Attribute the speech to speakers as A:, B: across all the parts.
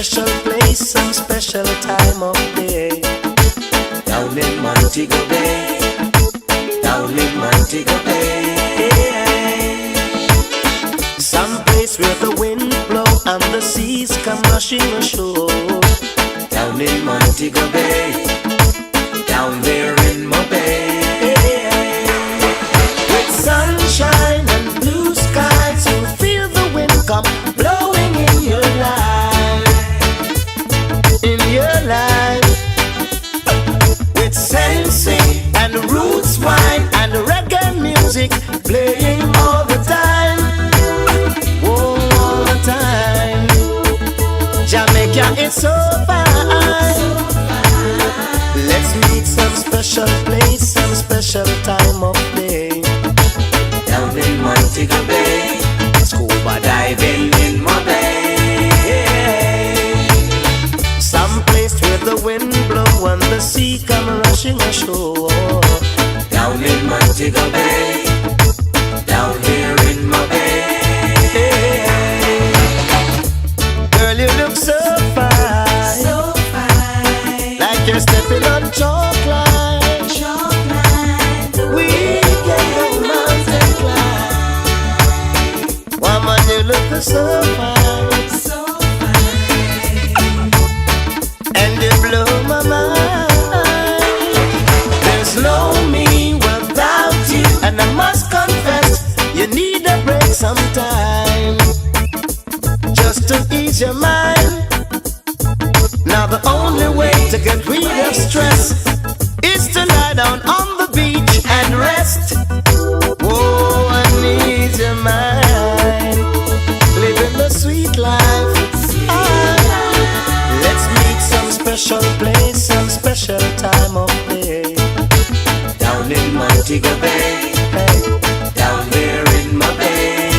A: special place, some special time of day.
B: Down in Montego Bay, down in Montego Bay.
A: Some place where the wind blow and the seas come rushing ashore.
B: Down in Montego Bay, down there in my bay.
A: With sunshine and blue skies, you feel the wind come blowing in your life. In your life. With sensei and roots wine and reggae music playing all the time. Oh, all the time. Jamaica is so fine. Let's meet some special place, some special time of day.
B: Down in Montego Bay, scuba diving in my bay.
A: Some place where the wind blow and the sea come rushing ashore.
B: Down in Montego Bay, down here in my bay.
A: Girl, you look so fine,
B: So fine,
A: like you're stepping on chocolate.
B: chocolate.
A: We can go mountain climb. Woman, you look so fine,
B: So fine,
A: and you blow my mind. There's no me without you, and I must confess, you need a break sometime, just to ease your mind. Now the only way to get rid of stress is to lie down on the beach and rest. Oh, I need your mind, living the sweet life. Let's meet some special place, some special time of day.
B: down in Montego Bay,
A: Hey,
B: down there in my bay.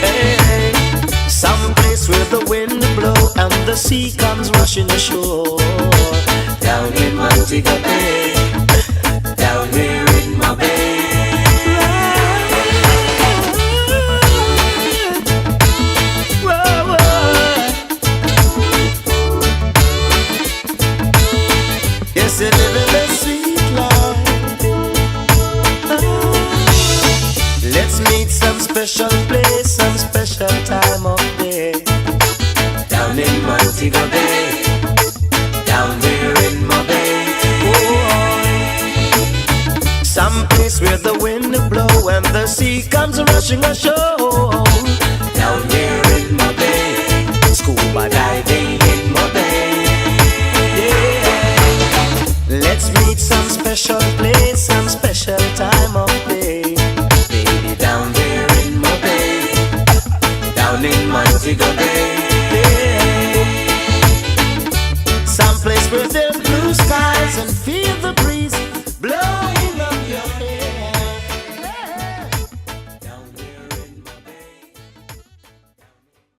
A: hey. Some place where the wind blow and the sea comes rushing ashore.
B: Down in Montego Bay, down there in my bay.
A: Whoa, whoa. Yes, you're living the sweet life. Let's meet some special place, some special time of day.
B: Down in Montego Bay, down there in my bay.
A: Some place where the wind blow and the sea comes rushing ashore.
B: Down there in my bay, scuba diving in my bay.
A: Let's meet some special place, some special time of day.
B: Baby, down there in my bay, down in Montego Bay.
A: Some place where there's blue skies and